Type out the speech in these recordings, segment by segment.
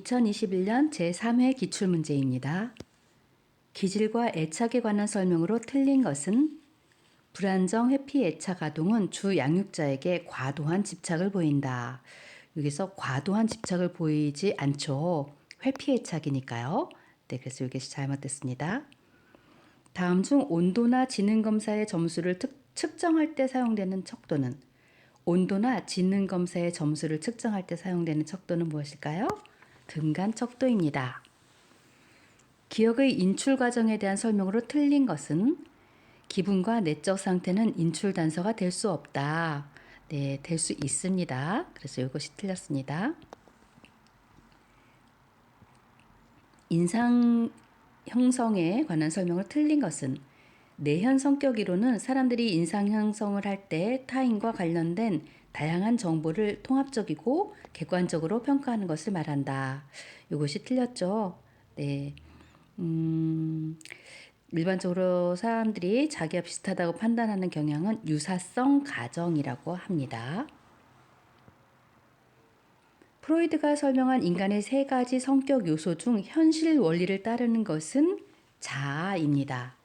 2021년 제3회 기출문제입니다. 기질과 애착에 관한 설명으로 틀린 것은 불안정 회피 애착 아동은 주 양육자에게 과도한 집착을 보인다. 여기서 과도한 집착을 보이지 않죠. 회피 애착이니까요. 네, 그래서 이것이 잘못됐습니다. 다음 중 온도나 지능 검사의 점수를 측정할 때 사용되는 척도는 온도나 지능 검사의 점수를 측정할 때 사용되는 척도는 무엇일까요? 등간 척도입니다. 기억의 인출 과정에 대한 설명으로 틀린 것은 기분과 내적 상태는 인출 단서가 될 수 없다. 네, 될 수 있습니다. 그래서 이것이 틀렸습니다. 인상 형성에 관한 설명으로 틀린 것은 내현 성격 이론은 사람들이 인상 형성을 할 때 타인과 관련된 다양한 정보를 통합적이고 객관적으로 평가하는 것을 말한다. 이것이 틀렸죠. 네. 일반적으로 사람들이 자기와 비슷하다고 판단하는 경향은 유사성 가정이라고 합니다. 프로이드가 설명한 인간의 세 가지 성격 요소 중 현실 원리를 따르는 것은 자아입니다.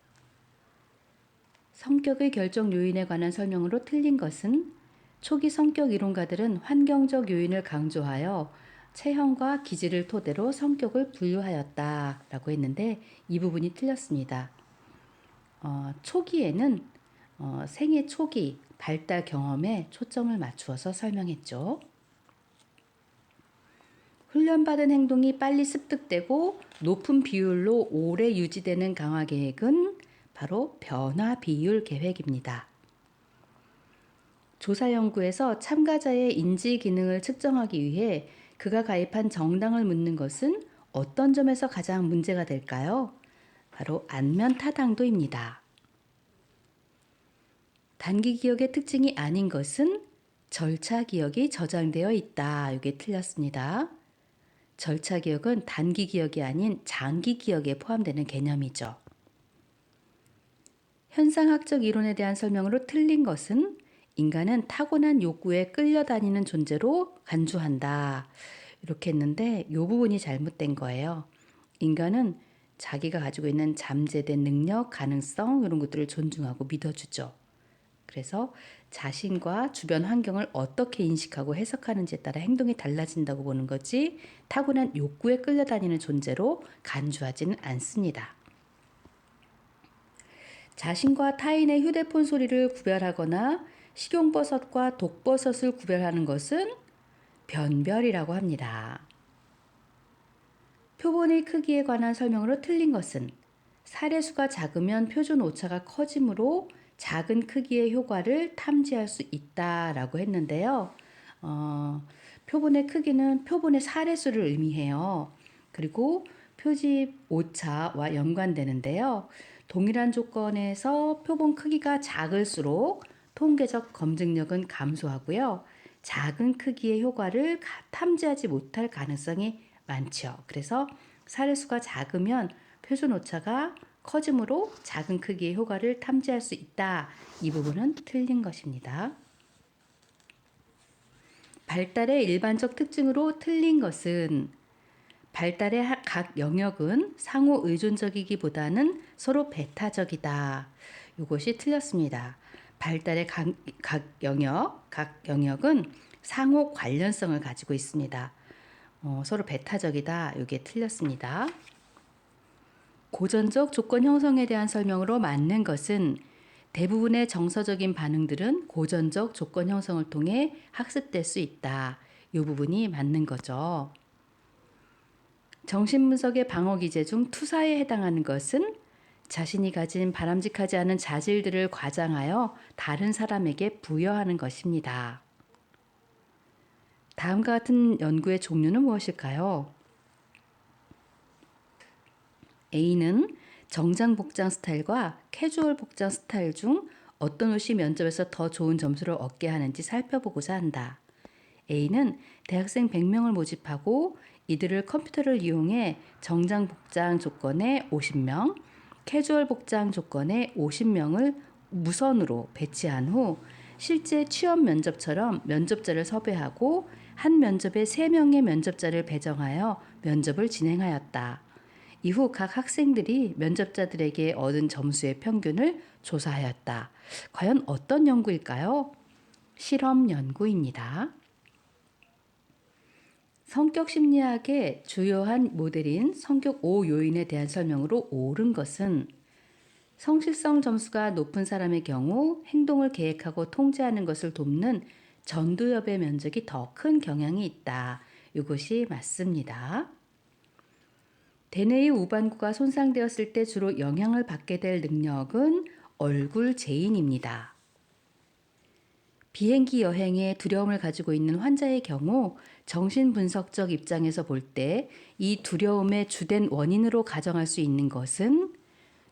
성격의 결정 요인에 관한 설명으로 틀린 것은 초기 성격 이론가들은 환경적 요인을 강조하여 체형과 기질을 토대로 성격을 분류하였다라고 했는데 이 부분이 틀렸습니다. 초기에는 생애 초기 발달 경험에 초점을 맞추어서 설명했죠. 훈련받은 행동이 빨리 습득되고 높은 비율로 오래 유지되는 강화 계획은 바로 변화 비율 계획입니다. 조사 연구에서 참가자의 인지 기능을 측정하기 위해 그가 가입한 정당을 묻는 것은 어떤 점에서 가장 문제가 될까요? 바로 안면 타당도입니다. 단기 기억의 특징이 아닌 것은 절차 기억이 저장되어 있다. 이게 틀렸습니다. 절차 기억은 단기 기억이 아닌 장기 기억에 포함되는 개념이죠. 현상학적 이론에 대한 설명으로 틀린 것은 인간은 타고난 욕구에 끌려다니는 존재로 간주한다. 이렇게 했는데 이 부분이 잘못된 거예요. 인간은 자기가 가지고 있는 잠재된 능력, 가능성 이런 것들을 존중하고 믿어주죠. 그래서 자신과 주변 환경을 어떻게 인식하고 해석하는지에 따라 행동이 달라진다고 보는 거지 타고난 욕구에 끌려다니는 존재로 간주하지는 않습니다. 자신과 타인의 휴대폰 소리를 구별하거나 식용버섯과 독버섯을 구별하는 것은 변별이라고 합니다. 표본의 크기에 관한 설명으로 틀린 것은 사례수가 작으면 표준 오차가 커지므로 작은 크기의 효과를 탐지할 수 있다라고 했는데요. 표본의 크기는 표본의 사례수를 의미해요. 그리고 표집 오차와 연관되는데요. 동일한 조건에서 표본 크기가 작을수록 통계적 검증력은 감소하고요. 작은 크기의 효과를 탐지하지 못할 가능성이 많죠. 그래서 사례수가 작으면 표준 오차가 커지므로 작은 크기의 효과를 탐지할 수 있다. 이 부분은 틀린 것입니다. 발달의 일반적 특징으로 틀린 것은 발달의 각 영역은 상호 의존적이기보다는 서로 배타적이다. 이것이 틀렸습니다. 발달의 각 영역은 상호 관련성을 가지고 있습니다. 서로 배타적이다. 이게 틀렸습니다. 고전적 조건 형성에 대한 설명으로 맞는 것은 대부분의 정서적인 반응들은 고전적 조건 형성을 통해 학습될 수 있다. 이 부분이 맞는 거죠. 정신분석의 방어 기제 중 투사에 해당하는 것은 자신이 가진 바람직하지 않은 자질들을 과장하여 다른 사람에게 부여하는 것입니다. 다음과 같은 연구의 종류는 무엇일까요? A는 정장 복장 스타일과 캐주얼 복장 스타일 중 어떤 옷이 면접에서 더 좋은 점수를 얻게 하는지 살펴보고자 한다. A는 대학생 100명을 모집하고 이들을 컴퓨터를 이용해 정장 복장 조건에 50명, 캐주얼 복장 조건에 50명을 무선으로 배치한 후 실제 취업 면접처럼 면접자를 섭외하고 한 면접에 3명의 면접자를 배정하여 면접을 진행하였다. 이후 각 학생들이 면접자들에게 얻은 점수의 평균을 조사하였다. 과연 어떤 연구일까요? 실험 연구입니다. 성격 심리학의 주요한 모델인 성격 5 요인에 대한 설명으로 옳은 것은 성실성 점수가 높은 사람의 경우 행동을 계획하고 통제하는 것을 돕는 전두엽의 면적이 더 큰 경향이 있다. 이것이 맞습니다. 대뇌의 우반구가 손상되었을 때 주로 영향을 받게 될 능력은 얼굴 제인입니다. 비행기 여행에 두려움을 가지고 있는 환자의 경우 정신분석적 입장에서 볼 때 이 두려움의 주된 원인으로 가정할 수 있는 것은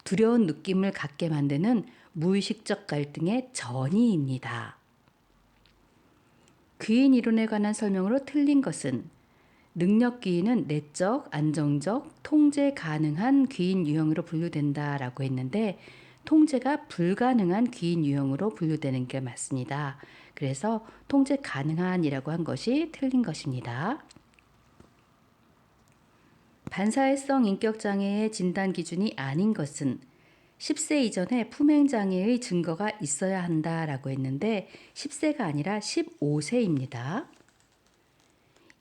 두려운 느낌을 갖게 만드는 무의식적 갈등의 전이입니다. 귀인 이론에 관한 설명으로 틀린 것은 능력귀인은 내적, 안정적, 통제 가능한 귀인 유형으로 분류된다라고 했는데 통제가 불가능한 귀인 유형으로 분류되는 게 맞습니다. 그래서 통제 가능한이라고 한 것이 틀린 것입니다. 반사회성 인격장애의 진단 기준이 아닌 것은 10세 이전에 품행장애의 증거가 있어야 한다라고 했는데 10세가 아니라 15세입니다.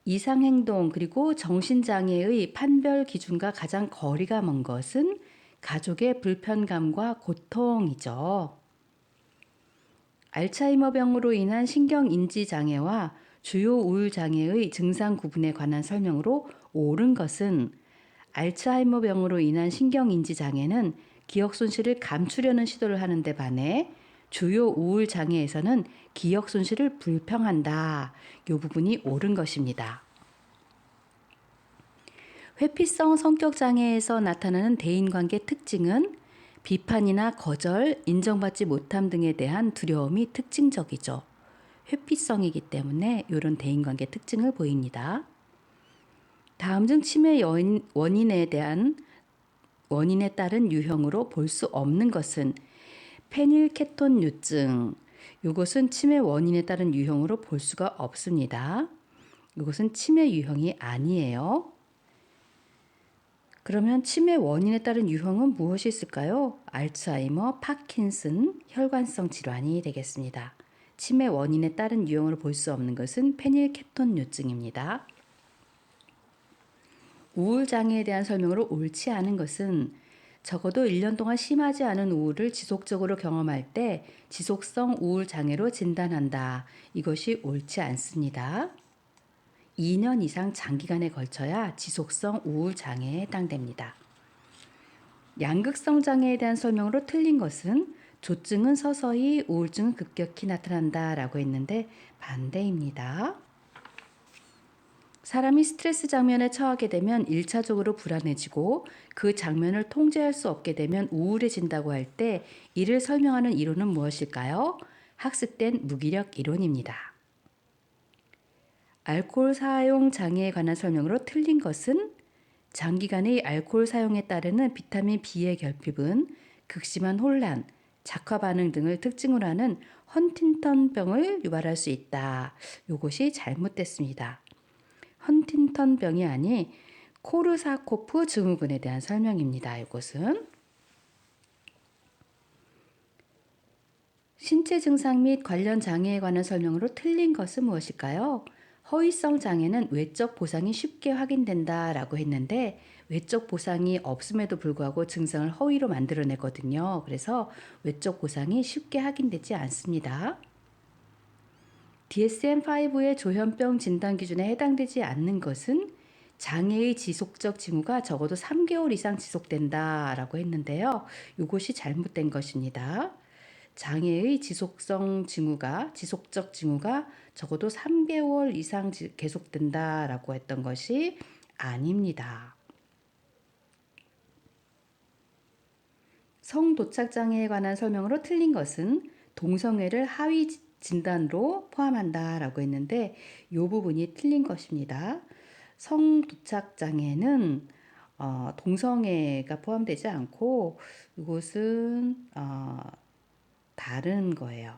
이상행동 그리고 정신장애의 판별 기준과 가장 거리가 먼 것은 가족의 불편감과 고통이죠. 알츠하이머병으로 인한 신경인지장애와 주요 우울장애의 증상 구분에 관한 설명으로 옳은 것은 알츠하이머병으로 인한 신경인지장애는 기억 손실을 감추려는 시도를 하는데 반해 주요 우울 장애에서는 기억 손실을 불평한다. 이 부분이 옳은 것입니다. 회피성 성격 장애에서 나타나는 대인관계 특징은 비판이나 거절, 인정받지 못함 등에 대한 두려움이 특징적이죠. 회피성이기 때문에 이런 대인관계 특징을 보입니다. 다음 중 치매 원인에 따른 유형으로 볼 수 없는 것은 페닐케톤류증. 이것은 치매 원인에 따른 유형으로 볼 수가 없습니다. 이것은 치매 유형이 아니에요. 그러면 치매 원인에 따른 유형은 무엇이 있을까요? 알츠하이머, 파킨슨, 혈관성 질환이 되겠습니다. 치매 원인에 따른 유형으로 볼 수 없는 것은 페닐케톤류증입니다. 우울장애에 대한 설명으로 옳지 않은 것은 적어도 1년 동안 심하지 않은 우울을 지속적으로 경험할 때 지속성 우울장애로 진단한다. 이것이 옳지 않습니다. 2년 이상 장기간에 걸쳐야 지속성 우울장애에 해당됩니다. 양극성 장애에 대한 설명으로 틀린 것은 조증은 서서히, 우울증은 급격히 나타난다 라고 했는데 반대입니다. 사람이 스트레스 장면에 처하게 되면 1차적으로 불안해지고 그 장면을 통제할 수 없게 되면 우울해진다고 할 때 이를 설명하는 이론은 무엇일까요? 학습된 무기력 이론입니다. 알코올 사용 장애에 관한 설명으로 틀린 것은 장기간의 알코올 사용에 따르는 비타민 B의 결핍은 극심한 혼란, 작화 반응 등을 특징으로 하는 헌팅턴병을 유발할 수 있다. 이것이 잘못됐습니다. 헌팅턴병이 아닌 코르사코프 증후군에 대한 설명입니다. 이것은 신체 증상 및 관련 장애에 관한 설명으로 틀린 것은 무엇일까요? 허위성 장애는 외적 보상이 쉽게 확인된다라고 했는데 외적 보상이 없음에도 불구하고 증상을 허위로 만들어내거든요. 그래서 외적 보상이 쉽게 확인되지 않습니다. DSM-5의 조현병 진단 기준에 해당되지 않는 것은 장애의 지속적 징후가 적어도 3개월 이상 지속된다라고 했는데요. 이것이 잘못된 것입니다. 장애의 지속적 징후가 적어도 3개월 이상 계속된다라고 했던 것이 아닙니다. 성도착 장애에 관한 설명으로 틀린 것은 동성애를 하위 진단으로 포함한다라고 했는데 이 부분이 틀린 것입니다. 성도착 장애는 동성애가 포함되지 않고 이것은 다른 거예요.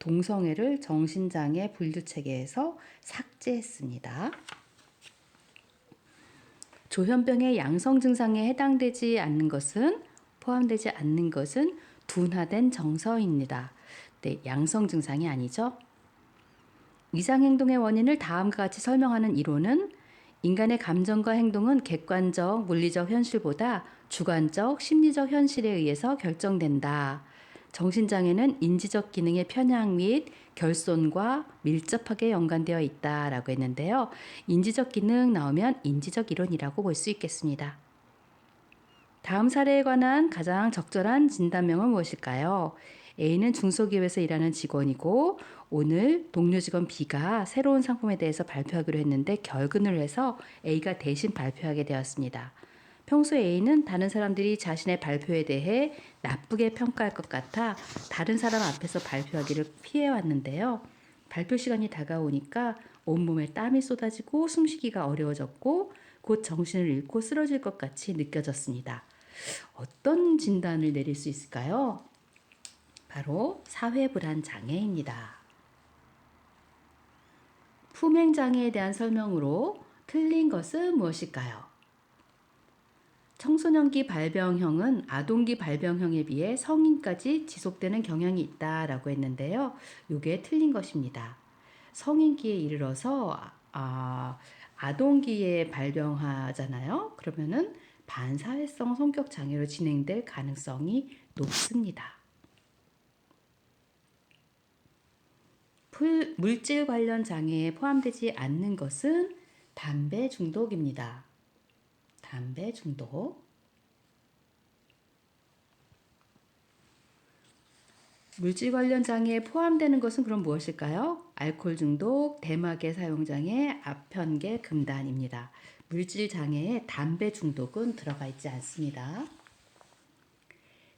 동성애를 정신장애 분류체계에서 삭제했습니다. 조현병의 양성 증상에 해당되지 않는 것은 포함되지 않는 것은 둔화된 정서입니다. 네, 양성 증상이 아니죠. 이상 행동의 원인을 다음과 같이 설명하는 이론은 인간의 감정과 행동은 객관적 물리적 현실보다 주관적 심리적 현실에 의해서 결정된다. 정신장애는 인지적 기능의 편향 및 결손과 밀접하게 연관되어 있다라고 했는데요. 인지적 기능 나오면 인지적 이론이라고 볼 수 있겠습니다. 다음 사례에 관한 가장 적절한 진단명은 무엇일까요? A는 중소기업에서 일하는 직원이고 오늘 동료 직원 B가 새로운 상품에 대해서 발표하기로 했는데 결근을 해서 A가 대신 발표하게 되었습니다. 평소 A는 다른 사람들이 자신의 발표에 대해 나쁘게 평가할 것 같아 다른 사람 앞에서 발표하기를 피해왔는데요. 발표 시간이 다가오니까 온몸에 땀이 쏟아지고 숨쉬기가 어려워졌고 곧 정신을 잃고 쓰러질 것 같이 느껴졌습니다. 어떤 진단을 내릴 수 있을까요? 바로 사회불안 장애입니다. 품행 장애에 대한 설명으로 틀린 것은 무엇일까요? 청소년기 발병형은 아동기 발병형에 비해 성인까지 지속되는 경향이 있다라고 했는데요. 이게 틀린 것입니다. 성인기에 이르러서 아동기에 발병하잖아요. 그러면은 반사회성 성격 장애로 진행될 가능성이 높습니다. 물질 관련 장애에 포함되지 않는 것은 담배 중독입니다. 담배 중독. 물질 관련 장애에 포함되는 것은 그럼 무엇일까요? 알코올 중독, 대마개 사용 장애, 아편계 금단입니다. 물질 장애에 담배 중독은 들어가 있지 않습니다.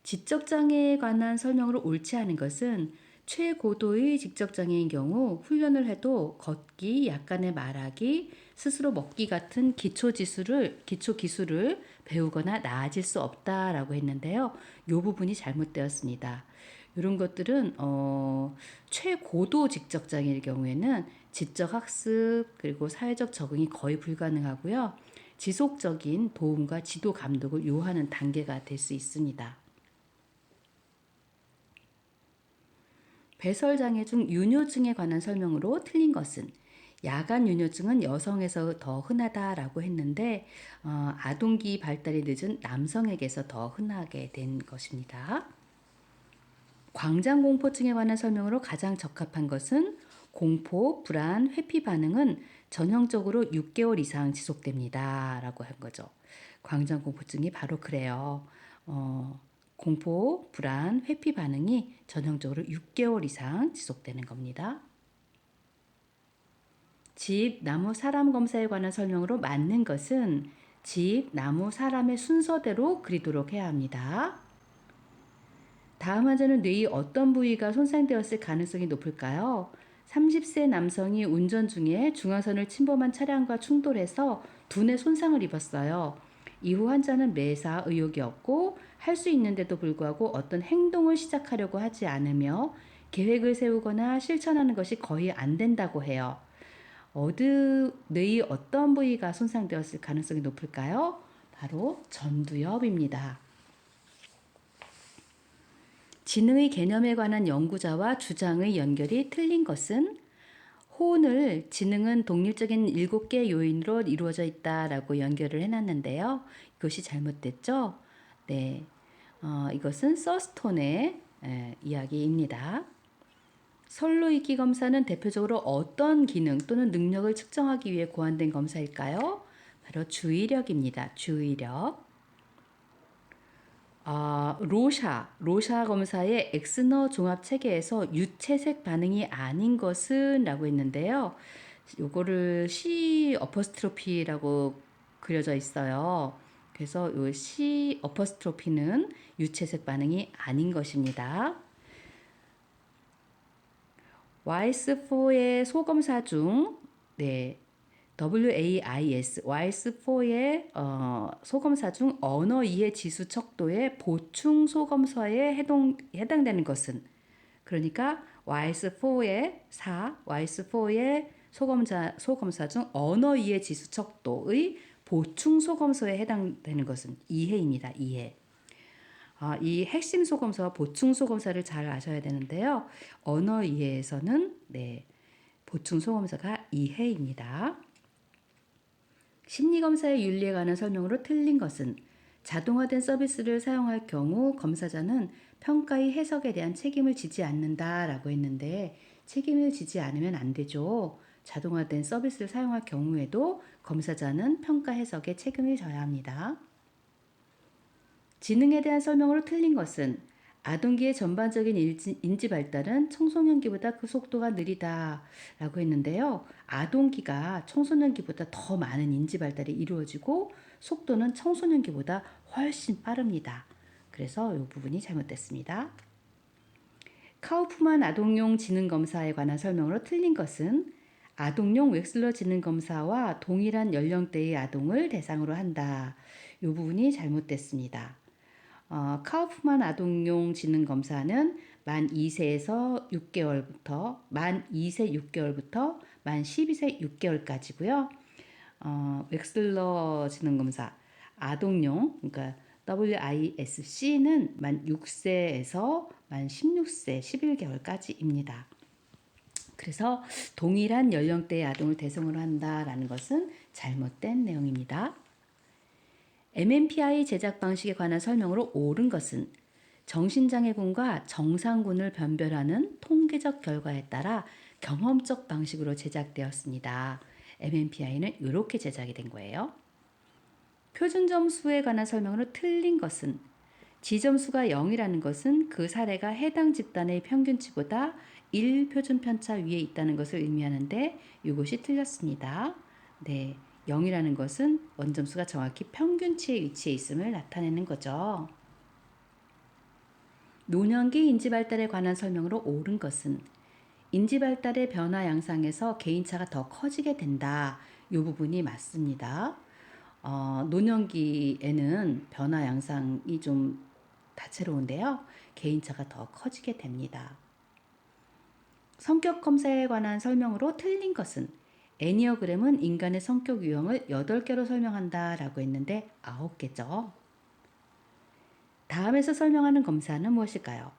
지적 장애에 관한 설명으로 옳지 않은 것은 최고도의 지적 장애인 경우 훈련을 해도 걷기, 약간의 말하기, 스스로 먹기 같은 기초 기술을 배우거나 나아질 수 없다라고 했는데요. 이 부분이 잘못되었습니다. 이런 것들은 최고도 지적 장애일 경우에는 지적 학습 그리고 사회적 적응이 거의 불가능하고요. 지속적인 도움과 지도 감독을 요하는 단계가 될 수 있습니다. 배설장애 중 유뇨증에 관한 설명으로 틀린 것은 야간 유뇨증은 여성에서 더 흔하다라고 했는데 아동기 발달이 늦은 남성에게서 더 흔하게 된 것입니다. 광장공포증에 관한 설명으로 가장 적합한 것은 공포, 불안, 회피 반응은 전형적으로 6개월 이상 지속됩니다. 라고 한 거죠. 광장공포증이 바로 그래요. 공포, 불안, 회피 반응이 전형적으로 6개월 이상 지속되는 겁니다. 집, 나무, 사람 검사에 관한 설명으로 맞는 것은 집, 나무, 사람의 순서대로 그리도록 해야 합니다. 다음 환자는 뇌의 어떤 부위가 손상되었을 가능성이 높을까요? 30세 남성이 운전 중에 중앙선을 침범한 차량과 충돌해서 두뇌 손상을 입었어요. 이후 환자는 매사 의욕이 없고 할 수 있는데도 불구하고 어떤 행동을 시작하려고 하지 않으며 계획을 세우거나 실천하는 것이 거의 안 된다고 해요. 뇌의 어떤 부위가 손상되었을 가능성이 높을까요? 바로 전두엽입니다. 지능의 개념에 관한 연구자와 주장의 연결이 틀린 것은 호은을 지능은 독립적인 7개 요인으로 이루어져 있다라고 연결을 해놨는데요. 이것이 잘못됐죠? 네, 이것은 서스톤의 이야기입니다. 설로익기 검사는 대표적으로 어떤 기능 또는 능력을 측정하기 위해 고안된 검사일까요? 바로 주의력입니다. 주의력. 로샤 검사의 엑스너 종합 체계에서 유채색 반응이 아닌 것은 라고 했는데요. 요거를 C 어퍼스트로피라고 그려져 있어요. 그래서 요 C 어퍼스트로피는 유채색 반응이 아닌 것입니다. 와이스4의 소검사 중 WAIS, 소검사 중 언어 이해 지수 척도의 보충 소검사에 해당되는 것은 그러니까 WAIS4의 WAIS4의 소검사 중 언어 이해 지수 척도의 보충 소검서에 해당되는 것은 이해입니다. 이해. 이 핵심 소검서와 보충 소검서를 잘 아셔야 되는데요. 언어 이해에서는 보충 소검서가 이해입니다. 심리검사의 윤리에 관한 설명으로 틀린 것은 자동화된 서비스를 사용할 경우 검사자는 평가의 해석에 대한 책임을 지지 않는다라고 했는데 책임을 지지 않으면 안 되죠. 자동화된 서비스를 사용할 경우에도 검사자는 평가 해석에 책임을 져야 합니다. 지능에 대한 설명으로 틀린 것은 아동기의 전반적인 인지 발달은 청소년기보다 그 속도가 느리다라고 했는데요. 아동기가 청소년기보다 더 많은 인지 발달이 이루어지고 속도는 청소년기보다 훨씬 빠릅니다. 그래서 이 부분이 잘못됐습니다. 카우프만 아동용 지능검사에 관한 설명으로 틀린 것은 아동용 웩슬러 지능검사와 동일한 연령대의 아동을 대상으로 한다. 이 부분이 잘못됐습니다. 카우프만 아동용 지능검사는 만 2세에서 6개월부터 만 2세 6개월부터 만 12세 6개월까지고요. 웩슬러 지능검사 아동용 그러니까 WISC는 만 6세에서 만 16세 11개월까지입니다. 그래서 동일한 연령대의 아동을 대상으로 한다라는 것은 잘못된 내용입니다. MMPI 제작 방식에 관한 설명으로 옳은 것은 정신장애군과 정상군을 변별하는 통계적 결과에 따라 경험적 방식으로 제작되었습니다. MMPI는 이렇게 제작이 된 거예요. 표준점수에 관한 설명으로 틀린 것은 지점수가 0이라는 것은 그 사례가 해당 집단의 평균치보다 1표준 편차 위에 있다는 것을 의미하는데 이것이 틀렸습니다. 0이라는 것은 원점수가 정확히 평균치에 위치해 있음을 나타내는 거죠. 노년기 인지발달에 관한 설명으로 옳은 것은 인지발달의 변화 양상에서 개인차가 더 커지게 된다. 이 부분이 맞습니다. 노년기에는 변화 양상이 좀 다채로운데요. 개인차가 더 커지게 됩니다. 성격 검사에 관한 설명으로 틀린 것은 애니어그램은 인간의 성격 유형을 8개로 설명한다 라고 했는데 9개죠. 다음에서 설명하는 검사는 무엇일까요?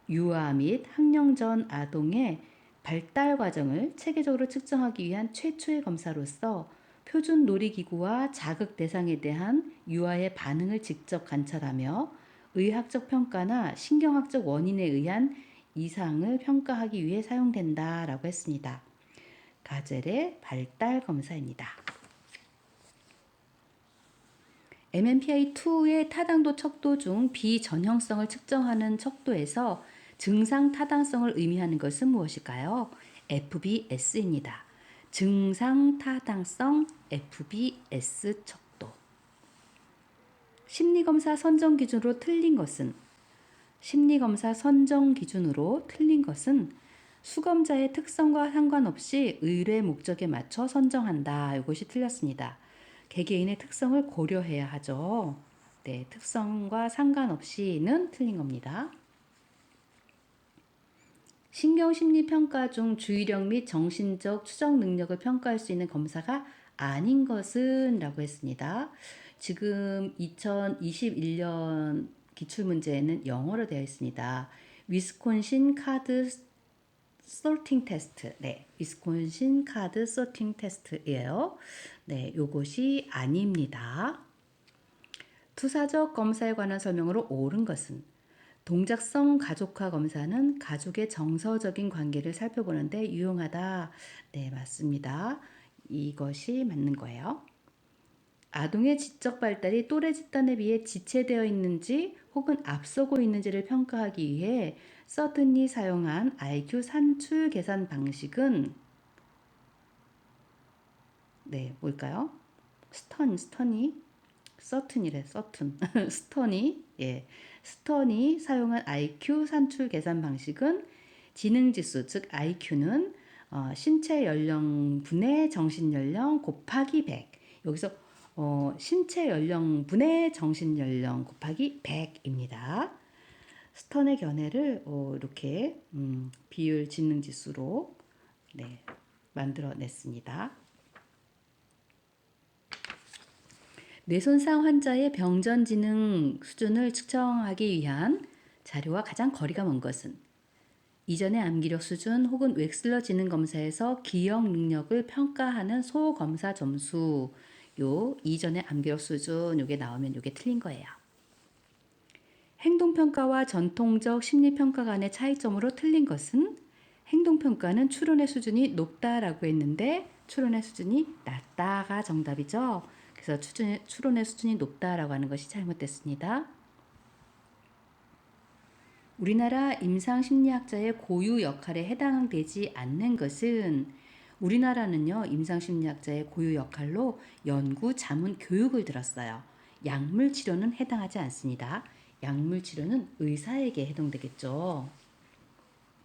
유아 및 학령 전 아동의 발달 과정을 체계적으로 측정하기 위한 최초의 검사로서 표준 놀이기구와 자극 대상에 대한 유아의 반응을 직접 관찰하며 의학적 평가나 신경학적 원인에 의한 이상을 평가하기 위해 사용된다라고 했습니다. 가젤의 발달 검사입니다. MMPI-2의 타당도 척도 중 비전형성을 측정하는 척도에서 증상 타당성을 의미하는 것은 무엇일까요? FBS입니다. 증상 타당성 FBS 척도. 심리검사 선정 기준으로 틀린 것은 심리검사 선정 기준으로 틀린 것은 수검자의 특성과 상관없이 의뢰 목적에 맞춰 선정한다. 이것이 틀렸습니다. 개개인의 특성을 고려해야 하죠. 특성과 상관없이는 틀린 겁니다. 신경심리평가 중 주의력 및 정신적 추적 능력을 평가할 수 있는 검사가 아닌 것은 라고 했습니다. 지금 2021년 기출문제에는 영어로 되어 있습니다. 위스콘신 카드 소팅 테스트. 위스콘신 카드 소팅 테스트예요. 요것이 아닙니다. 투사적 검사에 관한 설명으로 옳은 것은 동작성 가족화 검사는 가족의 정서적인 관계를 살펴보는데 유용하다. 맞습니다. 이것이 맞는 거예요. 아동의 지적 발달이 또래 집단에 비해 지체되어 있는지 혹은 앞서고 있는지를 평가하기 위해 서튼이 사용한 IQ 산출 계산 방식은 뭘까요? 스턴이 사용한 IQ 산출 계산 방식은 지능지수, 즉 IQ는 신체 연령분의 정신 연령 곱하기 100. 여기서 신체 연령분의 정신 연령 곱하기 100입니다. 스턴의 견해를 이렇게 비율 지능지수로 만들어냈습니다. 뇌손상 환자의 병전 지능 수준을 측정하기 위한 자료와 가장 거리가 먼 것은 이전의 암기력 수준 혹은 웩슬러 지능 검사에서 기억 능력을 평가하는 소검사 점수 요 이전의 암기력 수준 요게 나오면 요게 틀린 거예요. 행동평가와 전통적 심리평가 간의 차이점으로 틀린 것은 행동평가는 추론의 수준이 높다라고 했는데 추론의 수준이 낮다가 정답이죠. 그래서 추론의 수준이 높다라고 하는 것이 잘못됐습니다. 우리나라 임상심리학자의 고유 역할에 해당되지 않는 것은 우리나라는요 임상심리학자의 고유 역할로 연구, 자문, 교육을 들었어요. 약물치료는 해당하지 않습니다. 약물치료는 의사에게 해당되겠죠.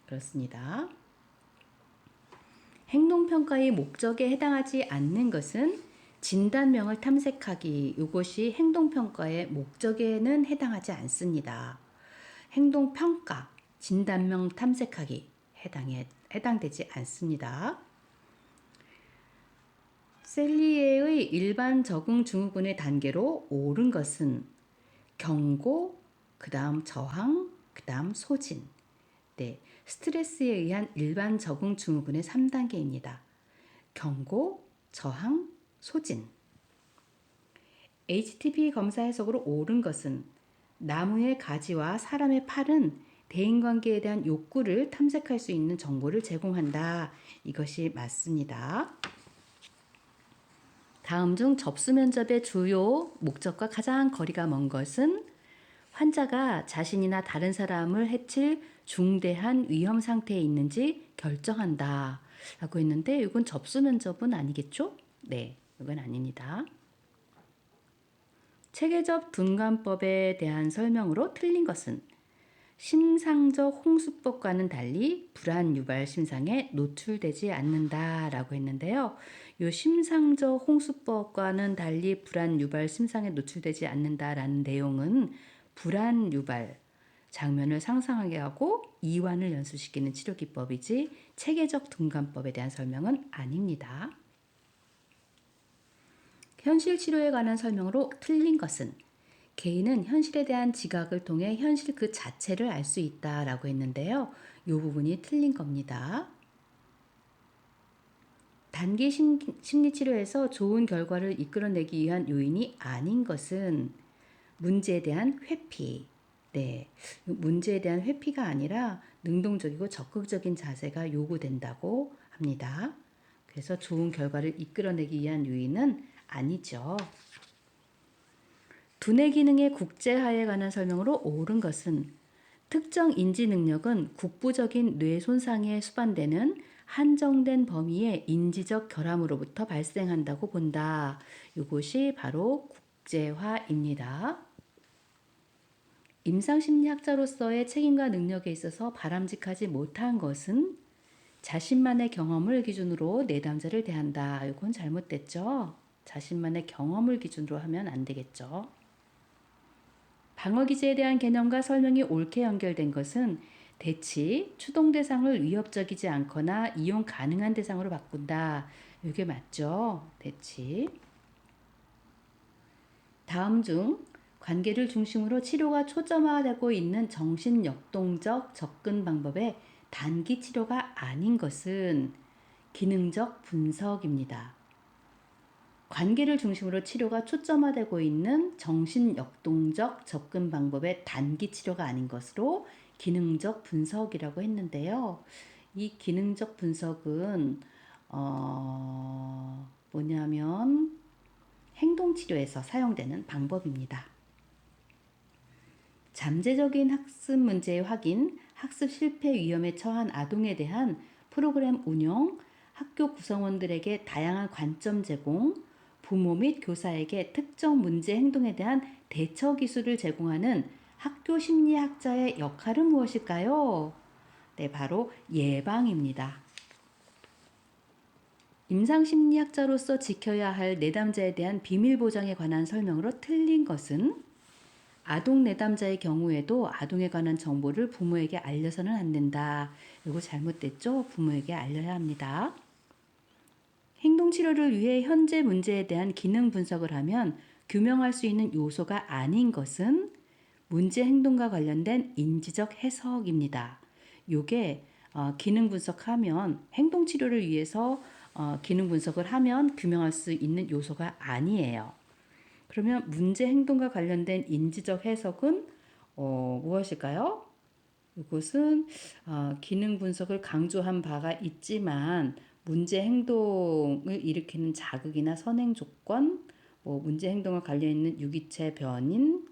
그렇습니다. 행동평가의 목적에 해당하지 않는 것은 진단명을 탐색하기 이것이 행동평가의 목적에는 해당하지 않습니다. 행동평가, 진단명 탐색하기 해당되지 않습니다. 셀리에의 일반 적응 증후군의 단계로 옳은 것은 경고, 그 다음 저항, 그 다음 소진. 네, 스트레스에 의한 일반 적응 증후군의 3단계입니다. 경고, 저항, 소진. HTP 검사 해석으로 옳은 것은 나무의 가지와 사람의 팔은 대인관계에 대한 욕구를 탐색할 수 있는 정보를 제공한다. 이것이 맞습니다. 다음 중 접수 면접의 주요 목적과 가장 거리가 먼 것은 환자가 자신이나 다른 사람을 해칠 중대한 위험 상태에 있는지 결정한다. 라고 했는데 이건 접수 면접은 아니겠죠? 네, 이건 아닙니다. 체계적 둔감법에 대한 설명으로 틀린 것은 심상적 홍수법과는 달리 불안 유발 심상에 노출되지 않는다라고 했는데요. 이 심상적 홍수법과는 달리 불안 유발 심상에 노출되지 않는다라는 내용은 불안 유발 장면을 상상하게 하고 이완을 연수시키는 치료 기법이지 체계적 둔감법에 대한 설명은 아닙니다. 현실 치료에 관한 설명으로 틀린 것은 개인은 현실에 대한 지각을 통해 현실 그 자체를 알 수 있다라고 했는데요. 이 부분이 틀린 겁니다. 단기 심리치료에서 좋은 결과를 이끌어내기 위한 요인이 아닌 것은 문제에 대한 회피. 네, 문제에 대한 회피가 아니라 능동적이고 적극적인 자세가 요구된다고 합니다. 그래서 좋은 결과를 이끌어내기 위한 요인은 아니죠. 두뇌 기능의 국제화에 관한 설명으로 옳은 것은 특정 인지 능력은 국부적인 뇌 손상에 수반되는 한정된 범위의 인지적 결함으로부터 발생한다고 본다. 이것이 바로 국제화입니다. 임상심리학자로서의 책임과 능력에 있어서 바람직하지 못한 것은 자신만의 경험을 기준으로 내담자를 대한다. 이건 잘못됐죠. 자신만의 경험을 기준으로 하면 안 되겠죠. 방어기제에 대한 개념과 설명이 옳게 연결된 것은 대치, 추동 대상을 위협적이지 않거나 이용 가능한 대상으로 바꾼다. 이게 맞죠? 대치. 다음 중 관계를 중심으로 치료가 초점화되고 있는 정신역동적 접근 방법의 단기 치료가 아닌 것은 기능적 분석입니다. 관계를 중심으로 치료가 초점화되고 있는 정신역동적 접근 방법의 단기 치료가 아닌 것으로 기능적 분석이라고 했는데요. 이 기능적 분석은 뭐냐면 행동치료에서 사용되는 방법입니다. 잠재적인 학습 문제의 확인, 학습 실패 위험에 처한 아동에 대한 프로그램 운영, 학교 구성원들에게 다양한 관점 제공, 부모 및 교사에게 특정 문제 행동에 대한 대처 기술을 제공하는 학교 심리학자의 역할은 무엇일까요? 네, 바로 예방입니다. 임상심리학자로서 지켜야 할 내담자에 대한 비밀 보장에 관한 설명으로 틀린 것은 아동 내담자의 경우에도 아동에 관한 정보를 부모에게 알려서는 안 된다. 이거 잘못됐죠? 부모에게 알려야 합니다. 행동치료를 위해 현재 문제에 대한 기능 분석을 하면 규명할 수 있는 요소가 아닌 것은 문제 행동과 관련된 인지적 해석입니다. 요게 기능 분석하면 행동 치료를 위해서 기능 분석을 하면 규명할 수 있는 요소가 아니에요. 그러면 문제 행동과 관련된 인지적 해석은 무엇일까요? 이것은 기능 분석을 강조한 바가 있지만 문제 행동을 일으키는 자극이나 선행 조건, 문제 행동과 관련 있는 유기체 변인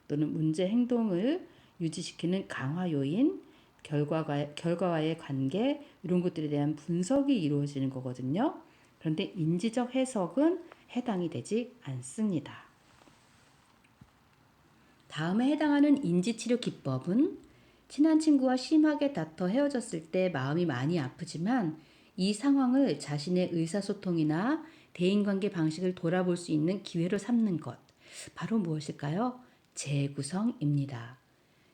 또는 문제 행동을 유지시키는 강화 요인, 결과와의 관계 이런 것들에 대한 분석이 이루어지는 거거든요. 그런데 인지적 해석은 해당이 되지 않습니다. 다음에 해당하는 인지치료 기법은 친한 친구와 심하게 다퉈 헤어졌을 때 마음이 많이 아프지만 이 상황을 자신의 의사소통이나 대인관계 방식을 돌아볼 수 있는 기회로 삼는 것. 바로 무엇일까요? 재구성입니다.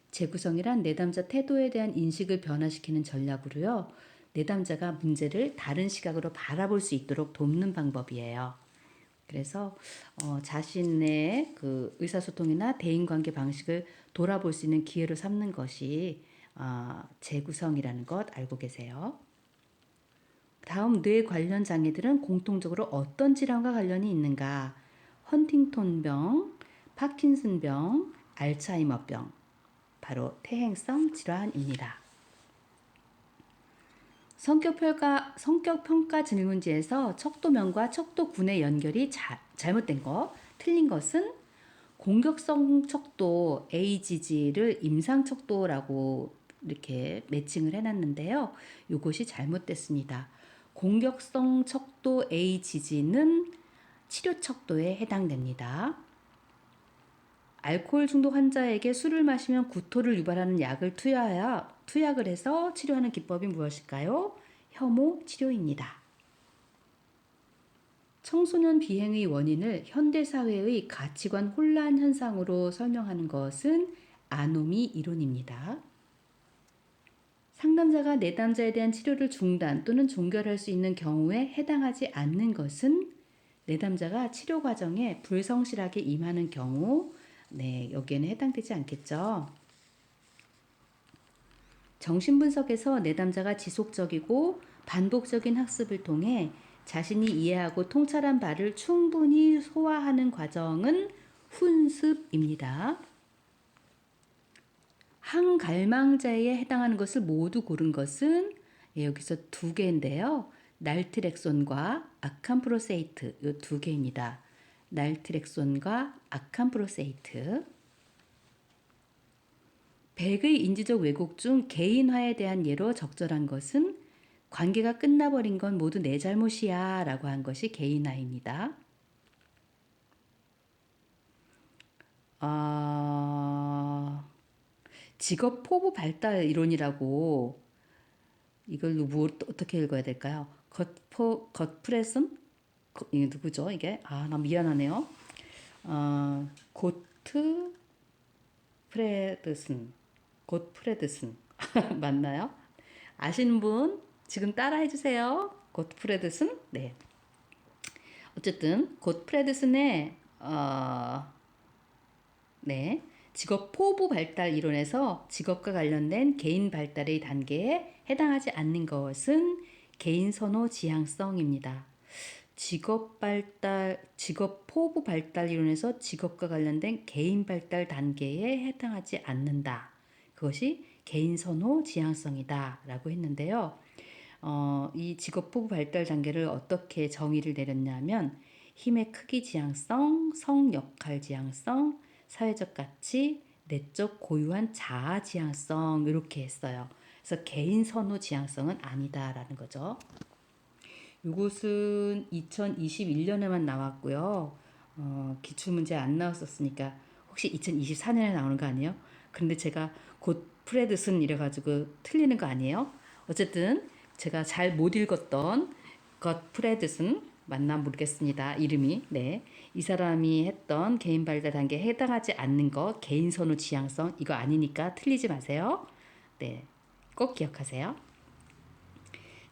재구성이란 내담자 태도에 대한 인식을 변화시키는 전략으로요. 내담자가 문제를 다른 시각으로 바라볼 수 있도록 돕는 방법이에요. 그래서 자신의 그 의사소통이나 대인관계 방식을 돌아볼 수 있는 기회로 삼는 것이 재구성이라는 것 알고 계세요. 다음 뇌 관련 장애들은 공통적으로 어떤 질환과 관련이 있는가? 헌팅턴병, 파킨슨병, 알츠하이머병, 바로 퇴행성 질환입니다. 성격평가 질문지에서 척도면과 척도군의 연결이 잘못된 것, 틀린 것은 공격성 척도 AGG를 임상 척도라고 이렇게 매칭을 해놨는데요. 이것이 잘못됐습니다. 공격성 척도 AGG는 치료 척도에 해당됩니다. 알코올 중독 환자에게 술을 마시면 구토를 유발하는 약을 투약을 해서 치료하는 기법이 무엇일까요? 혐오 치료입니다. 청소년 비행의 원인을 현대사회의 가치관 혼란 현상으로 설명하는 것은 아노미 이론입니다. 상담자가 내담자에 대한 치료를 중단 또는 종결할 수 있는 경우에 해당하지 않는 것은 내담자가 치료 과정에 불성실하게 임하는 경우, 여기에는 해당되지 않겠죠. 정신분석에서 내담자가 지속적이고 반복적인 학습을 통해 자신이 이해하고 통찰한 바를 충분히 소화하는 과정은 훈습입니다. 항갈망제에 해당하는 것을 모두 고른 것은 여기서 두 개인데요. 날트렉손과 아캄프로세이트 이 두 개입니다. 날트렉손과 아캄프로세이트. 백의 인지적 왜곡 중 개인화에 대한 예로 적절한 것은 관계가 끝나버린 건 모두 내 잘못이야 라고 한 것이 개인화입니다. 직업 포부 발달 이론이라고 이걸 어떻게 읽어야 될까요? 겉프레슨? 이게 누구죠 이게? 나 미안하네요. 고트 프레드슨. 곶프레드슨 맞나요? 아시는 분 지금 따라해 주세요. 곶프레드슨. 네. 어쨌든 곶프레드슨의 직업 포부 발달 이론에서 직업과 관련된 개인 발달의 단계에 해당하지 않는 것은 개인 선호 지향성입니다. 직업 포부 발달 이론에서 직업과 관련된 개인 발달 단계에 해당하지 않는다. 그것이 개인 선호 지향성이다 라고 했는데요. 이 직업 포부 발달 단계를 어떻게 정의를 내렸냐면 힘의 크기 지향성, 성 역할 지향성, 사회적 가치, 내적 고유한 자아 지향성 이렇게 했어요. 그래서 개인 선호 지향성은 아니다라는 거죠. 이것은 2021년에만 나왔고요. 기출문제 안 나왔었으니까 혹시 2024년에 나오는 거 아니에요? 근데 제가 곧 프레드슨 이래가지고 틀리는 거 아니에요? 어쨌든 제가 잘 못 읽었던 것 프레드슨 맞나 모르겠습니다. 이름이. 이 사람이 했던 개인 발달 단계에 해당하지 않는 거 개인 선호 지향성 이거 아니니까 틀리지 마세요. 꼭 기억하세요.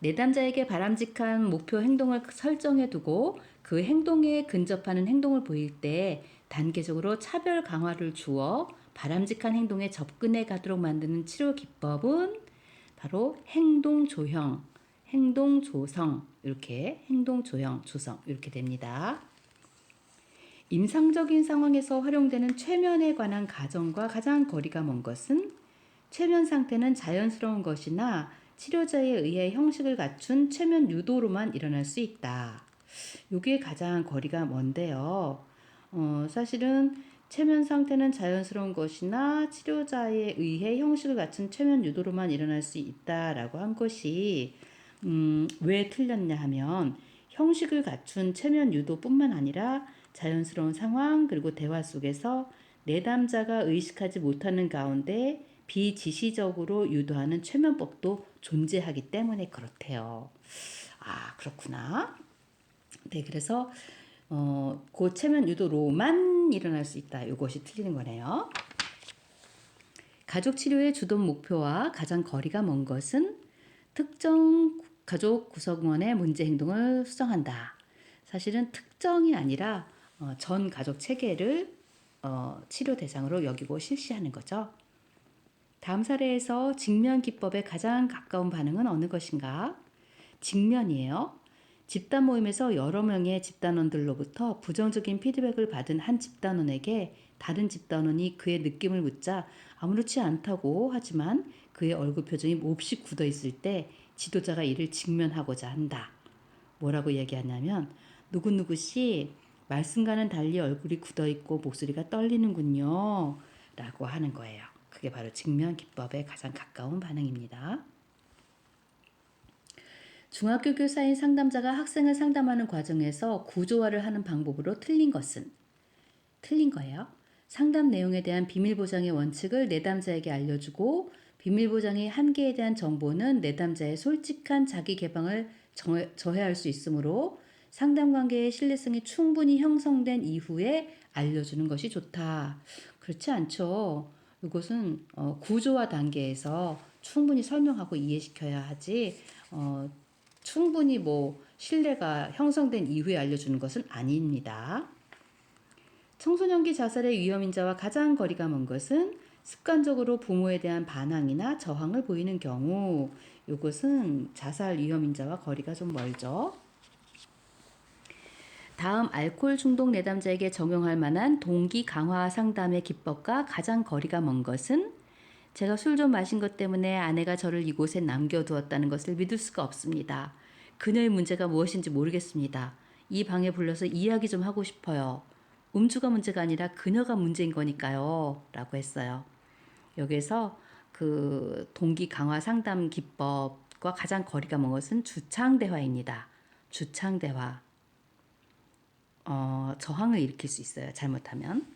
내담자에게 바람직한 목표 행동을 설정해 두고 그 행동에 근접하는 행동을 보일 때 단계적으로 차별 강화를 주어 바람직한 행동에 접근해 가도록 만드는 치료 기법은 바로 행동조형, 행동조성, 이렇게 행동조형, 조성 이렇게 됩니다. 임상적인 상황에서 활용되는 최면에 관한 가정과 가장 거리가 먼 것은 최면 상태는 자연스러운 것이나 치료자에 의해 형식을 갖춘 최면 유도로만 일어날 수 있다. 이게 가장 거리가 먼데요. 사실은 최면 상태는 자연스러운 것이나 치료자에 의해 형식을 갖춘 최면 유도로만 일어날 수 있다라고 한 것이 왜 틀렸냐 하면 형식을 갖춘 최면 유도뿐만 아니라 자연스러운 상황 그리고 대화 속에서 내담자가 의식하지 못하는 가운데 비지시적으로 유도하는 최면법도 존재하기 때문에 그렇대요. 아, 그렇구나. 네, 그래서 그 최면 유도로만 일어날 수 있다. 이것이 틀리는 거네요. 가족 치료의 주도 목표와 가장 거리가 먼 것은 특정 가족 구성원의 문제 행동을 수정한다. 사실은 특정이 아니라 전 가족 체계를 치료 대상으로 여기고 실시하는 거죠. 다음 사례에서 직면 기법에 가장 가까운 반응은 어느 것인가? 직면이에요. 집단 모임에서 여러 명의 집단원들로부터 부정적인 피드백을 받은 한 집단원에게 다른 집단원이 그의 느낌을 묻자 아무렇지 않다고 하지만 그의 얼굴 표정이 몹시 굳어 있을 때 지도자가 이를 직면하고자 한다. 뭐라고 얘기하냐면 누구누구 씨 말씀과는 달리 얼굴이 굳어 있고 목소리가 떨리는군요. 라고 하는 거예요. 그게 바로 직면 기법에 가장 가까운 반응입니다. 중학교 교사인 상담자가 학생을 상담하는 과정에서 구조화를 하는 방법으로 틀린 것은 틀린 거예요. 상담 내용에 대한 비밀 보장의 원칙을 내담자에게 알려주고 비밀 보장의 한계에 대한 정보는 내담자의 솔직한 자기 개방을 저해할 수 있으므로 상담 관계의 신뢰성이 충분히 형성된 이후에 알려주는 것이 좋다. 그렇지 않죠. 이것은 구조화 단계에서 충분히 설명하고 이해시켜야 하지 충분히 신뢰가 형성된 이후에 알려주는 것은 아닙니다. 청소년기 자살의 위험인자와 가장 거리가 먼 것은 습관적으로 부모에 대한 반항이나 저항을 보이는 경우 이것은 자살 위험인자와 거리가 좀 멀죠. 다음 알코올 중독 내담자에게 적용할 만한 동기 강화 상담의 기법과 가장 거리가 먼 것은 제가 술 좀 마신 것 때문에 아내가 저를 이곳에 남겨두었다는 것을 믿을 수가 없습니다. 그녀의 문제가 무엇인지 모르겠습니다. 이 방에 불러서 이야기 좀 하고 싶어요. 음주가 문제가 아니라 그녀가 문제인 거니까요. 라고 했어요. 여기서 그 동기 강화 상담 기법과 가장 거리가 먼 것은 주창대화입니다. 주창대화. 저항을 일으킬 수 있어요. 잘못하면.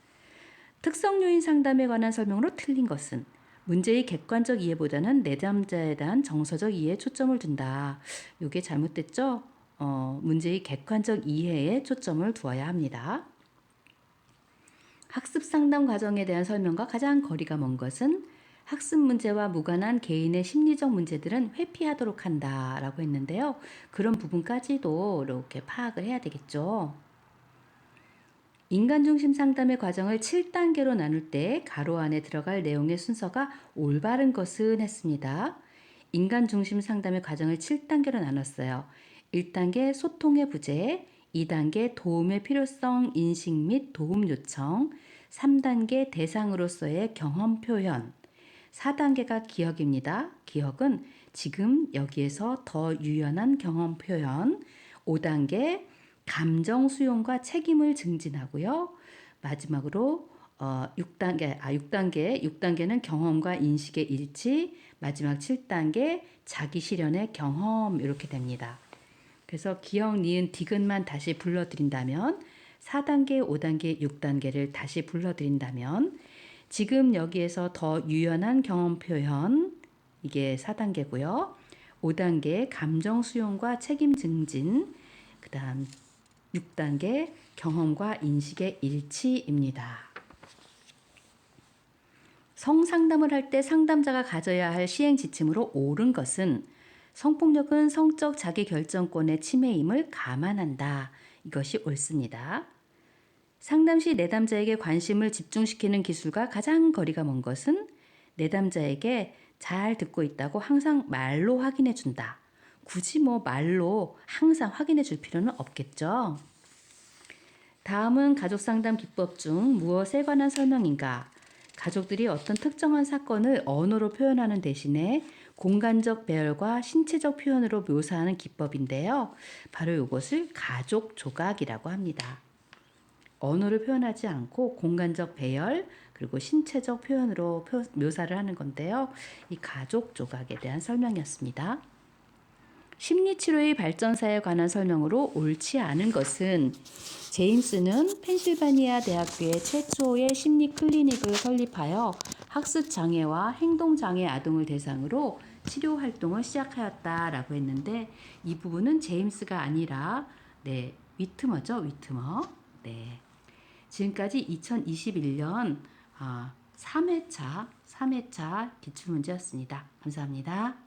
특성 요인 상담에 관한 설명으로 틀린 것은 문제의 객관적 이해보다는 내담자에 대한 정서적 이해에 초점을 둔다. 이게 잘못됐죠? 문제의 객관적 이해에 초점을 두어야 합니다. 학습 상담 과정에 대한 설명과 가장 거리가 먼 것은 학습 문제와 무관한 개인의 심리적 문제들은 회피하도록 한다라고 했는데요. 그런 부분까지도 이렇게 파악을 해야 되겠죠. 인간 중심 상담의 과정을 7단계로 나눌 때 가로 안에 들어갈 내용의 순서가 올바른 것은 했습니다. 인간 중심 상담의 과정을 7단계로 나눴어요. 1단계 소통의 부재, 2단계 도움의 필요성 인식 및 도움 요청, 3단계 대상으로서의 경험 표현, 4단계가 기억입니다. 기억은 지금 여기에서 더 유연한 경험 표현, 5단계 감정 수용과 책임을 증진하고요. 마지막으로 6단계는 경험과 인식의 일치, 마지막 7단계 자기 실현의 경험 이렇게 됩니다. 그래서 기억, 니은, 디귿만 다시 불러드린다면 4단계, 5단계, 6단계를 다시 불러드린다면 지금 여기에서 더 유연한 경험 표현 이게 4단계고요. 5단계 감정 수용과 책임 증진 그 다음 6단계 경험과 인식의 일치입니다. 성상담을 할 때 상담자가 가져야 할 시행 지침으로 옳은 것은 성폭력은 성적 자기결정권의 침해임을 감안한다. 이것이 옳습니다. 상담 시 내담자에게 관심을 집중시키는 기술과 가장 거리가 먼 것은 내담자에게 잘 듣고 있다고 항상 말로 확인해 준다. 굳이 말로 항상 확인해 줄 필요는 없겠죠. 다음은 가족 상담 기법 중 무엇에 관한 설명인가? 가족들이 어떤 특정한 사건을 언어로 표현하는 대신에 공간적 배열과 신체적 표현으로 묘사하는 기법인데요. 바로 이것을 가족 조각이라고 합니다. 언어를 표현하지 않고 공간적 배열 그리고 신체적 표현으로 묘사를 하는 건데요. 이 가족 조각에 대한 설명이었습니다. 심리치료의 발전사에 관한 설명으로 옳지 않은 것은 제임스는 펜실바니아 대학교의 최초의 심리 클리닉을 설립하여 학습장애와 행동장애 아동을 대상으로 치료 활동을 시작하였다라고 했는데 이 부분은 제임스가 아니라 위트머죠. 위트머. 지금까지 2021년 3회차 기출문제였습니다. 감사합니다.